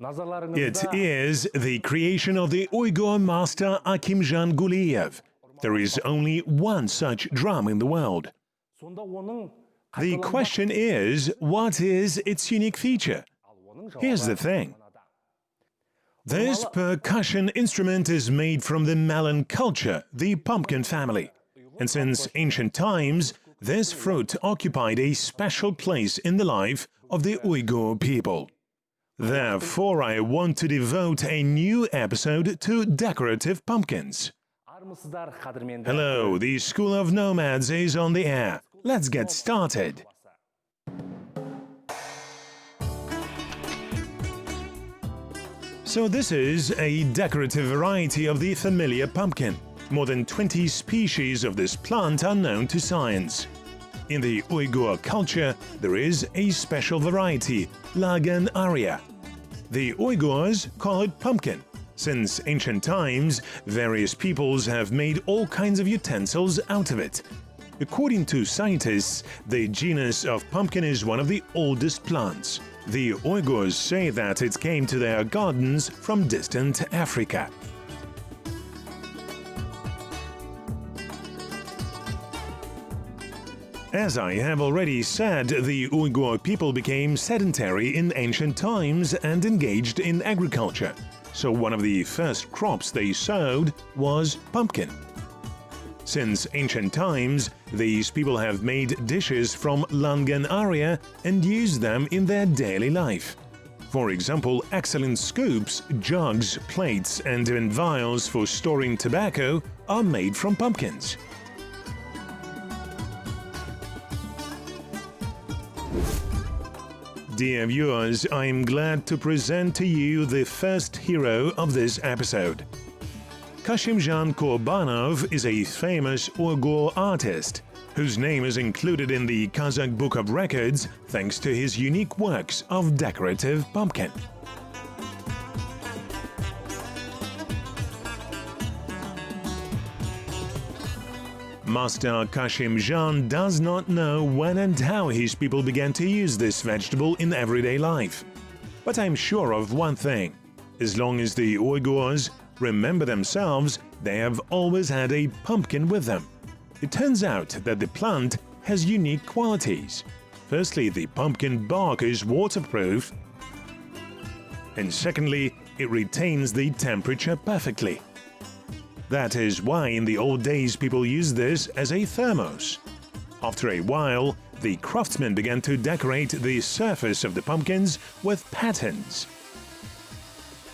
It is the creation of the Uyghur master Akimjan Guliyev. There is only one such drum in the world. The question is, what is its unique feature? Here's the thing. This percussion instrument is made from the melon culture, the pumpkin family. And since ancient times, this fruit occupied a special place in the life of the Uyghur people. Therefore, I want to devote a new episode to decorative pumpkins. Hello, the School of Nomads is on the air. Let's get started. So this is a decorative variety of the familiar pumpkin. More than 20 species of this plant are known to science. In the Uyghur culture, there is a special variety, Lagan aria. The Uyghurs call it pumpkin. Since ancient times, various peoples have made all kinds of utensils out of it. According to scientists, the genus of pumpkin is one of the oldest plants. The Uyghurs say that it came to their gardens from distant Africa. As I have already said, the Uyghur people became sedentary in ancient times and engaged in agriculture. So one of the first crops they sowed was pumpkin. Since ancient times, these people have made dishes from Langan aria and used them in their daily life. For example, excellent scoops, jugs, plates, and even vials for storing tobacco are made from pumpkins. Dear viewers, I am glad to present to you the first hero of this episode. Kashimjan Kurbanov is a famous Uyghur artist, whose name is included in the Kazakh Book of Records thanks to his unique works of decorative pumpkin. Master Kashimjan does not know when and how his people began to use this vegetable in everyday life. But I'm sure of one thing. As long as the Uyghurs remember themselves, they have always had a pumpkin with them. It turns out that the plant has unique qualities. Firstly, the pumpkin bark is waterproof, and secondly, it retains the temperature perfectly. That is why in the old days people used this as a thermos. After a while, the craftsmen began to decorate the surface of the pumpkins with patterns.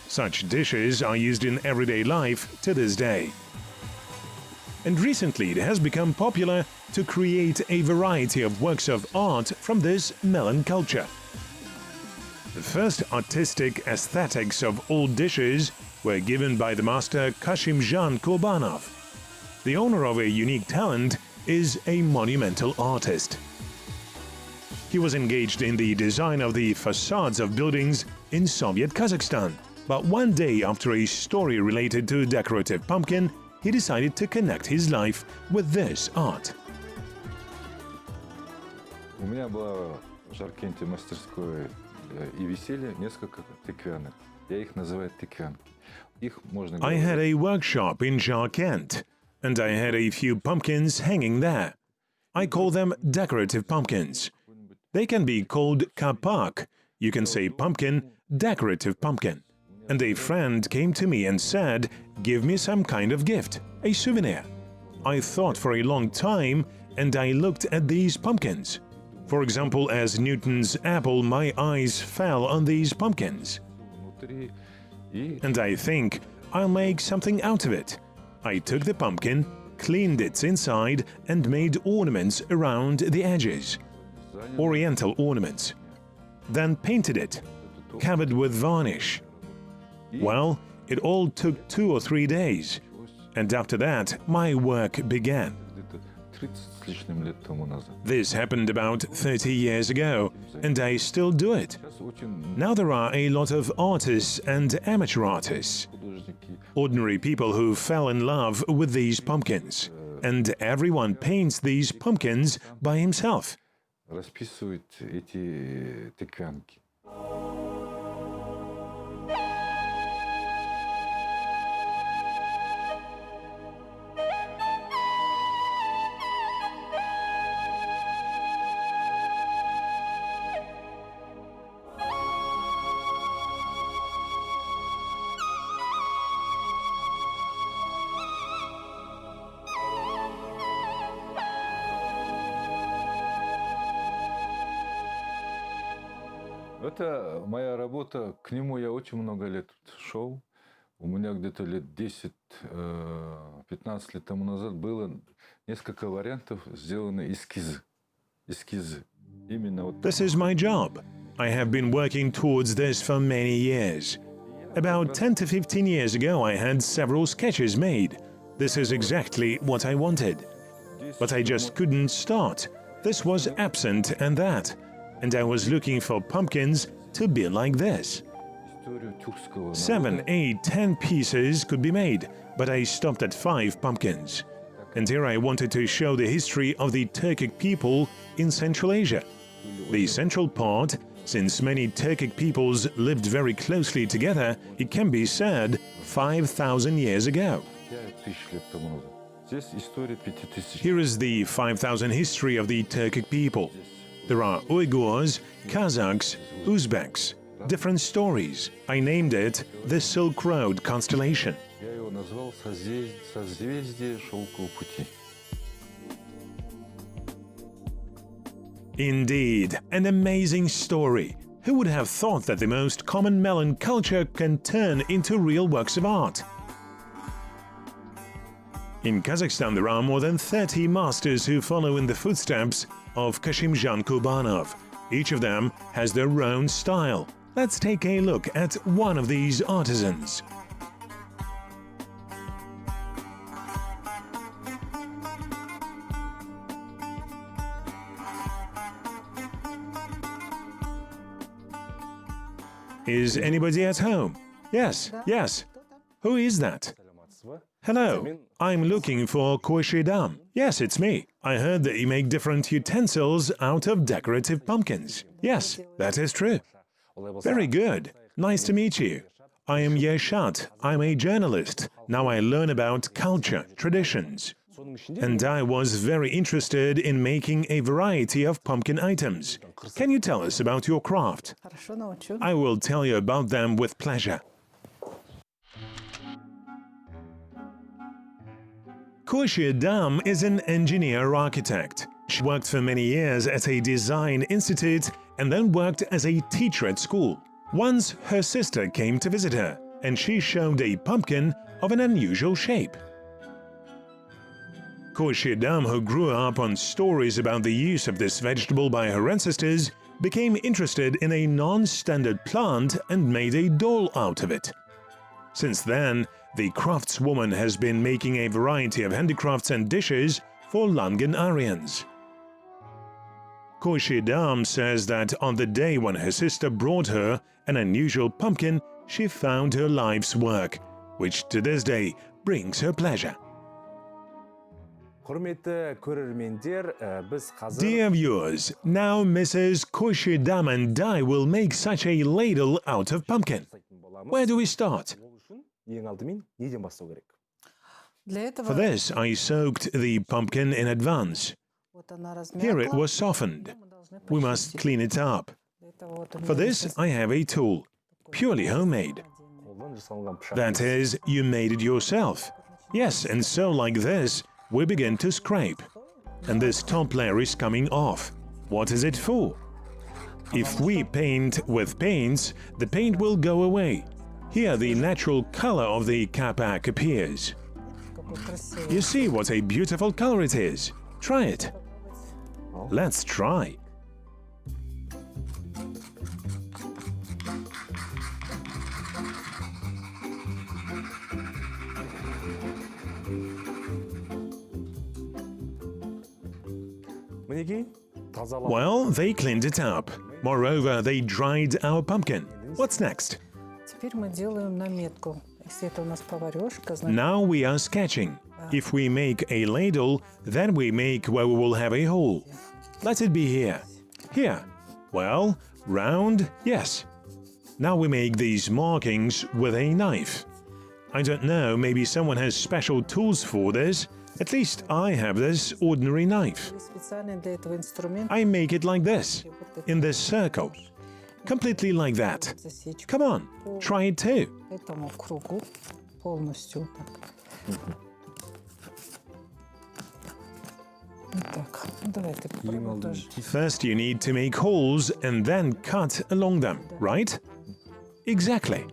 Such dishes are used in everyday life to this day. And recently it has become popular to create a variety of works of art from this melon culture. The first artistic aesthetics of old dishes were given by the master Kashimjan Kurbanov. The owner of a unique talent is a monumental artist. He was engaged in the design of the facades of buildings in Soviet Kazakhstan. But one day, after a story related to decorative pumpkin, he decided to connect his life with this art. У меня была в Жаркенте мастерской и висели несколько тыквянок. Я их называю тыквянки. Их можно I had a workshop in Jarkent, and I had a few pumpkins hanging there. I call them decorative pumpkins. They can be called kapak. You can say pumpkin, decorative pumpkin. And a friend came to me and said, "Give me some kind of gift, a souvenir." I thought for a long time and I looked at these pumpkins. For example, as Newton's apple, my eyes fell on these pumpkins. And I think, I'll make something out of it. I took the pumpkin, cleaned its inside and made ornaments around the edges. Oriental ornaments. Then painted it, covered with varnish. Well, it all took 2 or 3 days, and after that, my work began. This happened about 30 years ago, and I still do it. Now there are a lot of artists and amateur artists, ordinary people who fell in love with these pumpkins, and everyone paints these pumpkins by himself. Это моя работа. К нему я очень много лет шел. У меня где-то лет 10-15 лет тому назад было несколько вариантов, сделаны эскизы. Эскизы. Именно вот. This is my job. I have been working towards this for many years. About 10 to 15 years ago, I had several sketches made. This is exactly what I wanted. But I just couldn't start. This was absent and that. And I was looking for pumpkins to be like this. 7, 8, 10 pieces could be made, but I stopped at 5 pumpkins. And here I wanted to show the history of the Turkic people in Central Asia. The central part, since many Turkic peoples lived very closely together, it can be said 5,000 years ago. Here is the 5,000 history of the Turkic people. There are Uyghurs, Kazakhs, Uzbeks. Different stories. I named it the Silk Road constellation. Я его назвал созвездие Шелкового пути. Indeed, an amazing story. Who would have thought that the most common melon culture can turn into real works of art? In Kazakhstan, there are more than 30 masters who follow in the footsteps of Kashimjan Kurbanov. Each of them has their own style. Let's take a look at one of these artisans. Is anybody at home? Yes, yes. Who is that? Hello, I'm looking for Koshidam. Yes, it's me. I heard that you make different utensils out of decorative pumpkins. Yes, that is true. Very good. Nice to meet you. I am Yeshat. I'm a journalist. Now I learn about culture, traditions. And I was very interested in making a variety of pumpkin items. Can you tell us about your craft? I will tell you about them with pleasure. Koshidam is an engineer-architect. She worked for many years at a design institute and then worked as a teacher at school. Once her sister came to visit her, and she showed a pumpkin of an unusual shape. Koshidam, who grew up on stories about the use of this vegetable by her ancestors, became interested in a non-standard plant and made a doll out of it. Since then, the craftswoman has been making a variety of handicrafts and dishes for Langan Aryans. Koshidam says that on the day when her sister brought her an unusual pumpkin, she found her life's work, which to this day brings her pleasure. Dear viewers, now Mrs. Koshidam and I will make such a ladle out of pumpkin. Where do we start? For this, I soaked the pumpkin in advance. Here it was softened. We must clean it up. For this, I have a tool, purely homemade. That is, you made it yourself. Yes, and so like this, we begin to scrape. And this top layer is coming off. What is it for? If we paint with paints, the paint will go away. Here the natural color of the kapak appears. You see what a beautiful color it is. Try it. Let's try. Well, they cleaned it up. Moreover, they dried our pumpkin. What's next? Now we are sketching. If we make a ladle, then we make where we will have a hole. Let it be here. Here. Well, round, yes. Now we make these markings with a knife. I don't know, maybe someone has special tools for this. At least I have this ordinary knife. I make it like this, in this circle. Completely like that. Come on, try it too. Так, давайте попробуем тоже. First you need to make holes and then cut along them, right? Exactly.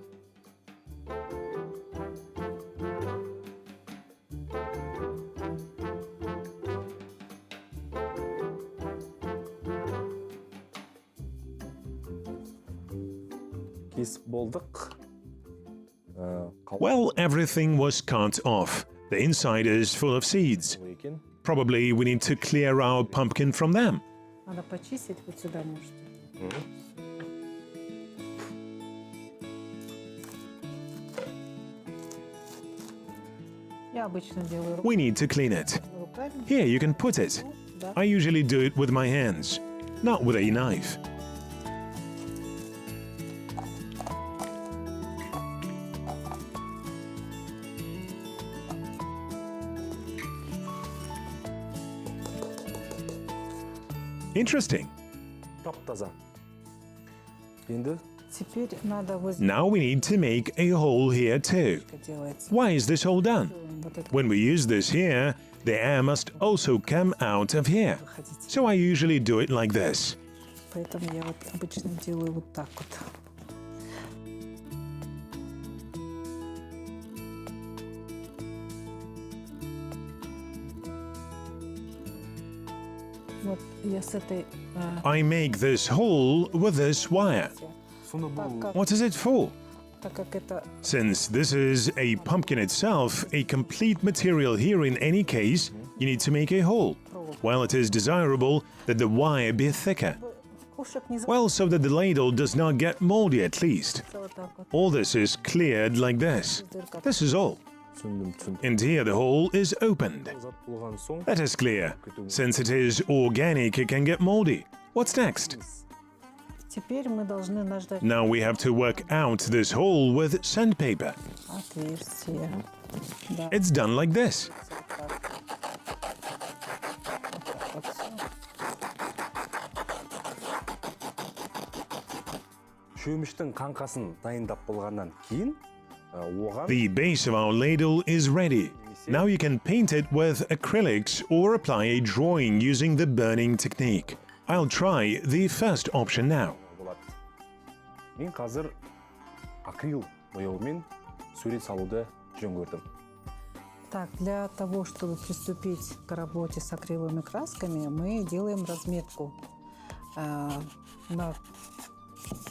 Well, everything was cut off. The inside is full of seeds. Probably we need to clear our pumpkin from them. Надо почистить вот сюда, можете. Я обычно делаю We need to clean it. руками. Here, you can put it. Да. I usually do it with my hands, not with a knife. Interesting. Таптаза. Енді Теперь надо вот здесь Now we need to make a hole here too. делается. Why is this hole done? Вот это When we use this here, the air must also come out of here. выходить. So I usually do it like this. Поэтому я вот обычно делаю вот так вот. Вот я с этой I make this hole with this wire. соны бұл What is it for? так как это Since this is a pumpkin itself, a complete material here in any case, you need to make a hole. While it is desirable that the wire be thicker. кушек не Well, so that the ladle does not get moldy at least. заводится вот так вот. All this is cleared like this. Дырка. This is all. түсіндім. And here the hole is opened. Зат болған соң That is clear. Since it is organic, it can get moldy. What's next? Теперь мы должны наждать Now we have to work out this hole with sandpaper. отверстие. Да, It's done like this. вот всё. шөміштің қаңқасын дайындап болғаннан кейін оған The base of our ladle is ready. Now you can paint it with acrylics or apply a drawing using the burning technique. I'll try the first option now. болады. Мен қазір акрил бояумен сурет салуды жөн көрдім. Так, для того, чтобы приступить к работе с акриловыми красками, мы делаем разметку.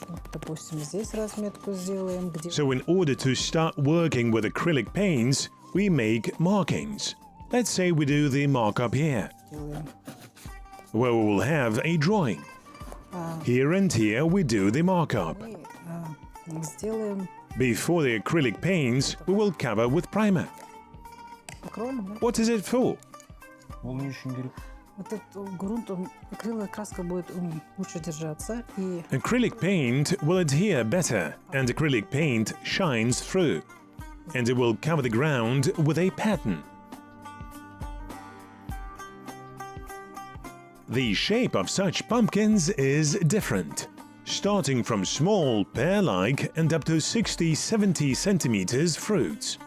Вот, допустим, здесь разметку сделаем, где So in order to start working with acrylic paints, we make markings. Let's say we do the markup here, делаем. where we will have a drawing. Here and here we do the markup. Мы сделаем Before the acrylic paints, we will cover with primer. покроем, да? What is it for? Ол не үшін керек? Вот этот грунт, акриловая краска будет лучше держаться, и Acrylic paint will adhere better, and acrylic paint shines through. And it will cover the ground with a pattern. The shape of such pumpkins is different, starting from small pear-like and up to 60-70 centimeters fruits.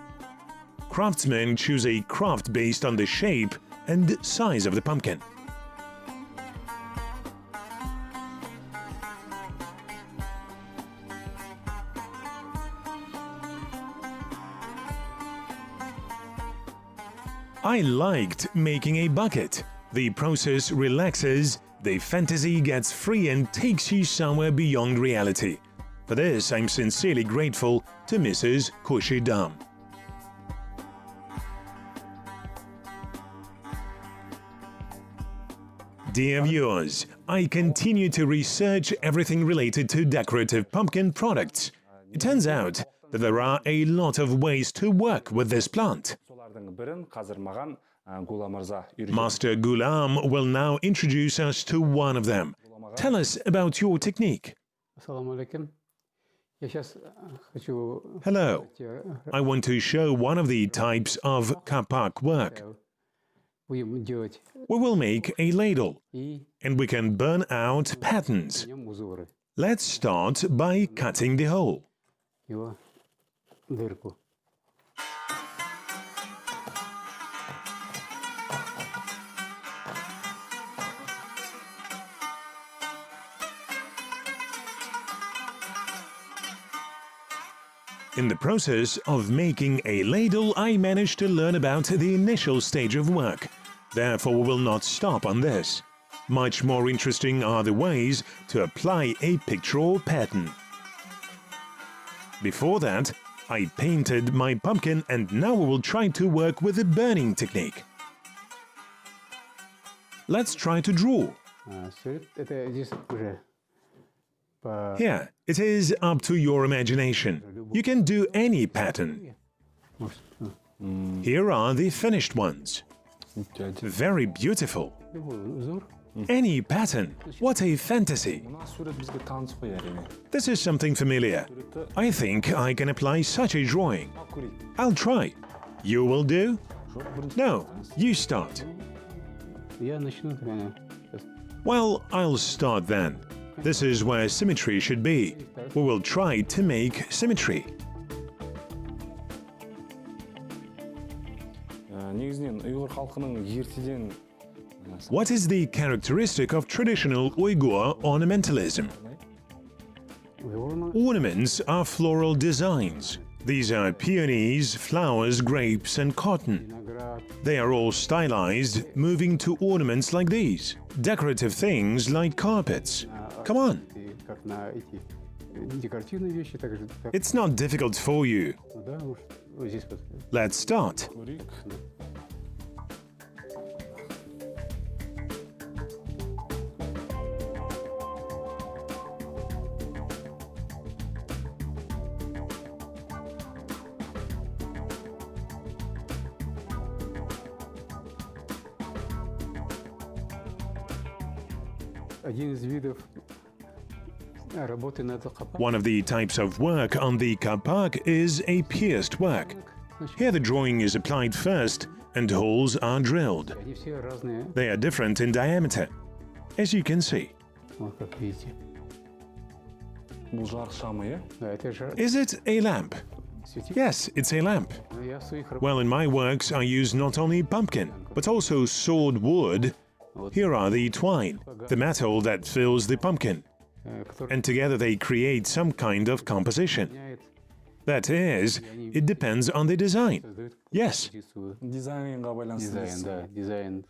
Craftsmen choose a craft based on the shape and size of the pumpkin. I liked making a bucket. The process relaxes, the fantasy gets free and takes you somewhere beyond reality. For this, I'm sincerely grateful to Mrs. Koshidam. Dear viewers, I continue to research everything related to decorative pumpkin products. It turns out that there are a lot of ways to work with this plant. Солардың бірін қазір маған Гула мырза үйретті. Master Gulam will now introduce us to one of them. Tell us about your technique. Ассаламу алейкум. Я сейчас хочу Hello. I want to show one of the types of kapak work. будем делать We will make a ladle, и and we can burn out patterns. в нем узоры, Let's start by cutting the hole. его дырку. In the process of making a ladle, I managed to learn about the initial stage of work. Therefore, we will not stop on this. Much more interesting are the ways to apply a picture or pattern. Before that, I painted my pumpkin, and now we will try to work with the burning technique. Let's try to draw. Это здесь уже по... Here, it is up to your imagination. You can do any pattern. Может, Here are the finished ones. Very beautiful. любой узор. Any pattern. What a fantasy. Мына сурет бізге таныс қой әрине. This is something familiar. I think I can apply such a drawing. Көрейік. I'll try. You will do? Жоқ, бірінші No, you start. Я начну, наверное, сейчас. Well, I'll start then. This is where symmetry should be. We will try to make symmetry. Негізінен ұйғыр халқының ертеден What is the characteristic of traditional Uyghur ornamentalism? Ornaments are floral designs. These are peonies, flowers, grapes, and cotton. Виноград, They are all stylized, moving to ornaments like these. Decorative things like carpets. Come on, и как на эти декоративные вещи, так же. Так, it's not difficult for you. ну да, может, вот здесь вот. Let's start. көрейік. Один из видов работы над копанием. One of the types of work on the kapak is a pierced work. Here the drawing is applied first and holes are drilled. Они все разные, They are different in diameter, as you can see. вот как видите. Бұл жарық шамы, иә? Да, это же Is it a lamp? светильник. Yes, it's a lamp. Но я в своих работах Well, in my works I use not only pumpkin, but also sawed wood. Here are the twine, the metal that fills the pumpkin, который and together they create some kind of composition. меняет, That is, it depends on the design. создает Yes, композицию, Дизайнға байланысты. дизайн, дейсіз. да, дизайн.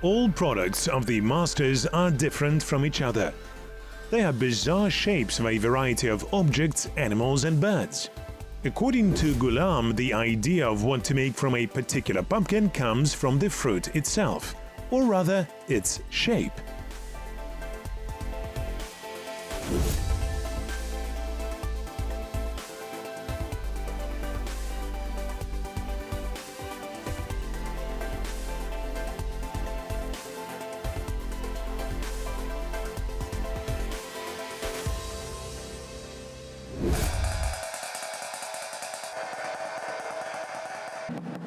all products of the masters are different from each other. They are bizarre shapes of a variety of objects, animals and birds. According to Ghulam, the idea of what to make from a particular pumpkin comes from the fruit itself, or rather, its shape.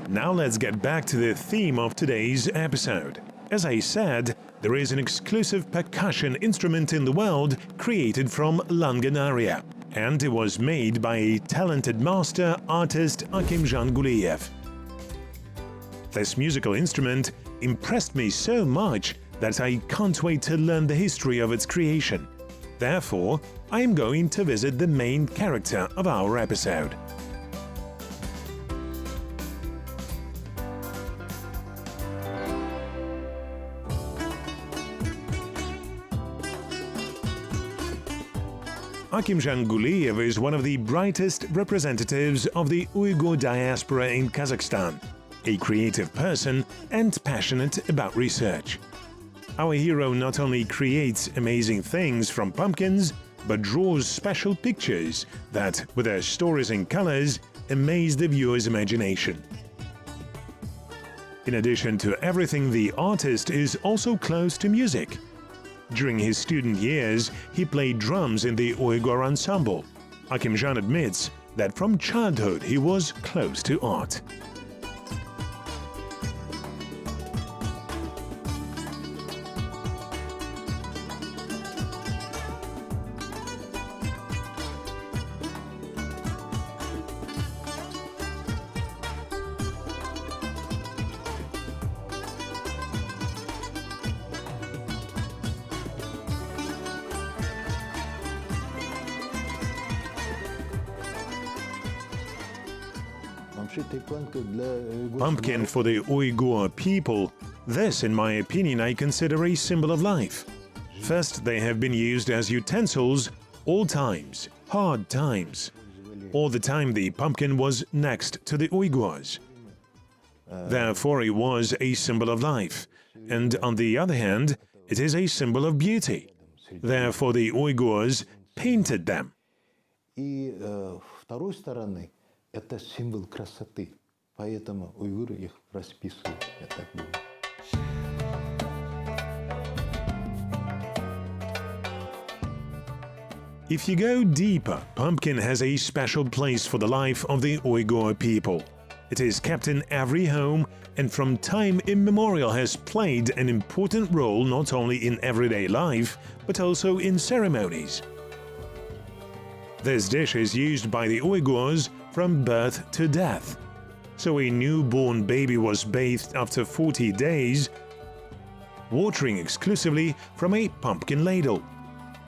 Now let's get back to the theme of today's episode. As I said, there is an exclusive percussion instrument in the world created from Langanaria, and it was made by a talented master artist Akimjan Guliyev. This musical instrument impressed me so much that I can't wait to learn the history of its creation. Therefore, I am going to visit the main character of our episode. Akimjan Guliyev is one of the brightest representatives of the Uyghur diaspora in Kazakhstan, a creative person and passionate about research. Our hero not only creates amazing things from pumpkins, but draws special pictures that, with their stories and colors, amaze the viewer's imagination. In addition to everything, the artist is also close to music. During his student years, he played drums in the Uyghur ensemble. Akimjan admits that from childhood he was close to art. Pumpkin for the Uyghur people. This, in my opinion, I consider a symbol of life. First, they have been used as utensils all times, hard times. All the time the pumpkin was next to the Uyghurs. Therefore, it was a symbol of life. And on the other hand, it is a symbol of beauty. Therefore, the Uyghurs painted them. И второй стороны это символ красоты, поэтому уйгуры их расписывают, я так думаю. If you go deeper, pumpkin has a special place for the life of the Uyghur people. It is kept in every home and from time immemorial has played an important role not only in everyday life, but also in ceremonies. This dish is used by the Uyghurs from birth to death. So a newborn baby was bathed after 40 days, watering exclusively from a pumpkin ladle.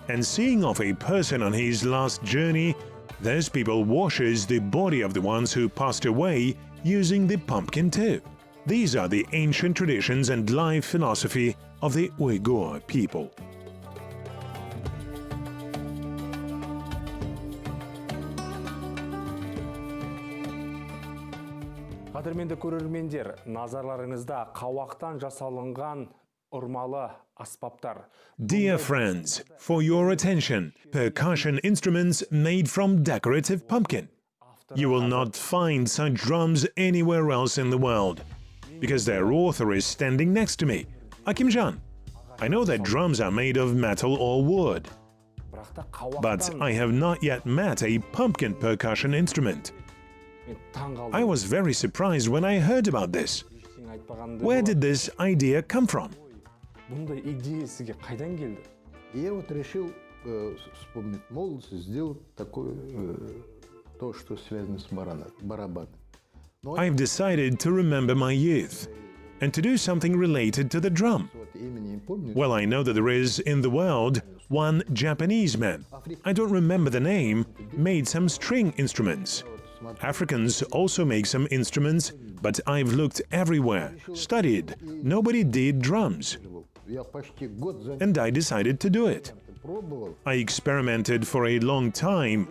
And seeing off a person on his last journey, those people washes the body of the ones who passed away using the pumpkin too. These are the ancient traditions and life philosophy of the Uyghur people. Қадірменді көрермендер, назарларыңызда қауақтан жасалынған ұрмалы аспаптар. Dear friends, for your attention, percussion instruments made from decorative pumpkin. You will not find such drums anywhere else in the world, because their author is standing next to me, Akimjan. I know that drums are made of metal or wood, but I have not yet met a pumpkin percussion instrument. I was very surprised when I heard about this. Where did this idea come from? Бұндай идея сізге қайдан келді? Я вот решил вспомнить молодость, сделать такое, то, что связано с барабаном. I've decided to remember my youth and to do something related to the drum. Well, I know that there is in the world one Japanese man, I don't remember the name, made some string instruments. Africans also make some instruments, but I've looked everywhere, studied, nobody did drums. And I decided to do it. I experimented for a long time.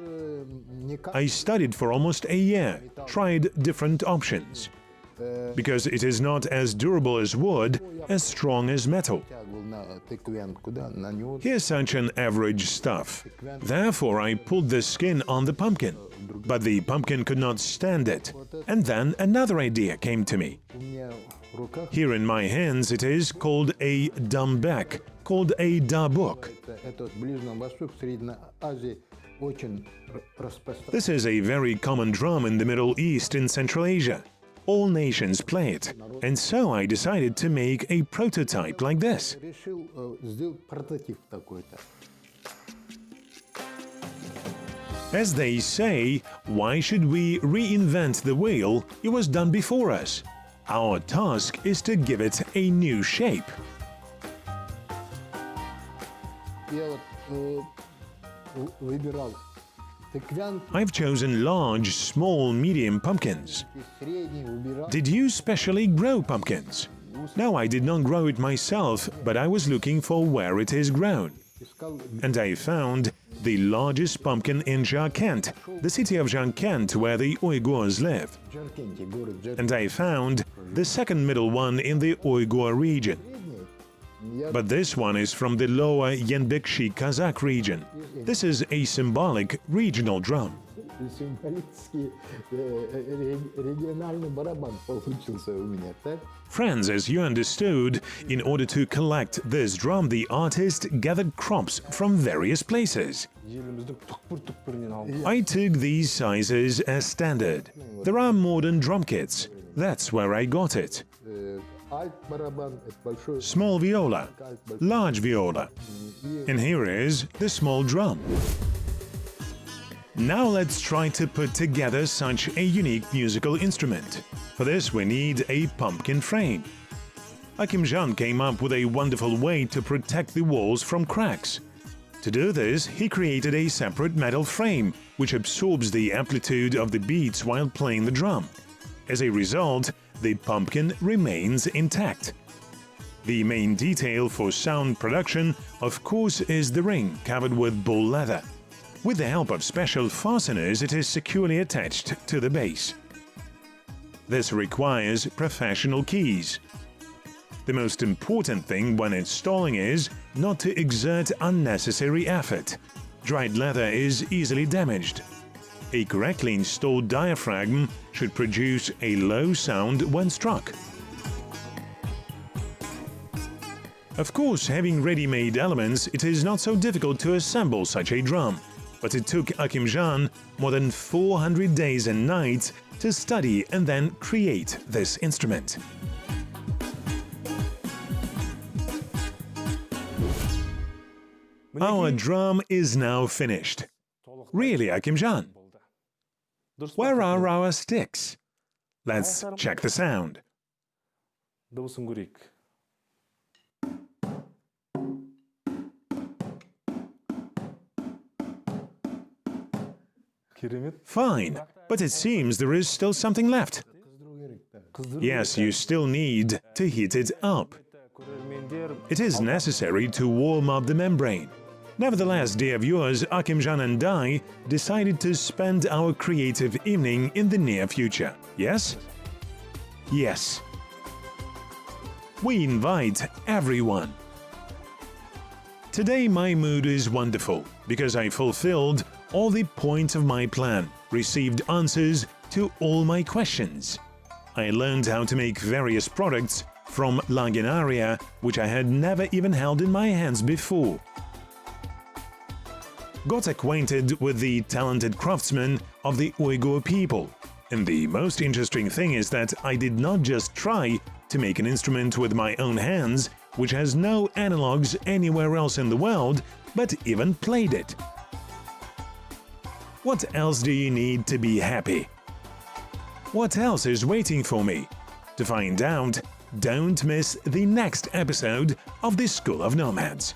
I studied for almost a year, tried different options. Because it is not as durable as wood, as strong as metal. Here's such an average stuff. Therefore, I pulled the skin on the pumpkin, but the pumpkin could not stand it. And then another idea came to me. Here in my hands it is called a dumbek, called a dabuk. This is a very common drum in the Middle East and Central Asia. All nations play it, and so I decided to make a prototype like this. As they say, why should we reinvent the wheel? It was done before us. Our task is to give it a new shape. I've chosen large, small, medium pumpkins. Did you specially grow pumpkins? No, I did not grow it myself, but I was looking for where it is grown. And I found the largest pumpkin in Jarkent, the city of Jarkent where the Uyghurs live. And I found the second middle one in the Uyghur region. But this one is from the lower Yenbekshi Kazakh region. This is a symbolic regional drum. Символический региональный барабан получился у меня, так? Friends, as you understood, in order to collect this drum, the artist gathered crops from various places. Еліміздің түкпір-түкпірінен алып. I took these sizes as standard. There are modern drum kits. That's where I got it. Альт барабан, это большой. Small viola, large viola. And here is the small drum. Now let's try to put together such a unique musical instrument. For this we need a pumpkin frame. Akimjan came up with a wonderful way to protect the walls from cracks. To do this, he created a separate metal frame which absorbs the amplitude of the beats while playing the drum. As a result, the pumpkin remains intact. The main detail for sound production, of course, is the ring covered with bull leather. With the help of special fasteners, it is securely attached to the base. This requires professional keys. The most important thing when installing is not to exert unnecessary effort. Dried leather is easily damaged. A correctly installed diaphragm should produce a low sound when struck. Of course, having ready-made elements, it is not so difficult to assemble such a drum. But it took Akimjan more than 400 days and nights to study and then create this instrument. Our drum is now finished. Really, Akimjan? Where are our sticks? Let's check the sound. Дыбысын көрейік. Керемет. Fine, but it seems there is still something left. Yes, you still need to heat it up. Көрермендер It is necessary to warm up the membrane. Nevertheless, dear viewers, Akimjan and I decided to spend our creative evening in the near future. Yes? Yes. We invite everyone. Today my mood is wonderful because I fulfilled all the points of my plan, received answers to all my questions. I learned how to make various products from lagenaria, which I had never even held in my hands before. Got acquainted with the talented craftsmen of the Uyghur people. And the most interesting thing is that I did not just try to make an instrument with my own hands, which has no analogs anywhere else in the world, but even played it. What else do you need to be happy? What else is waiting for me? To find out, don't miss the next episode of the School of Nomads.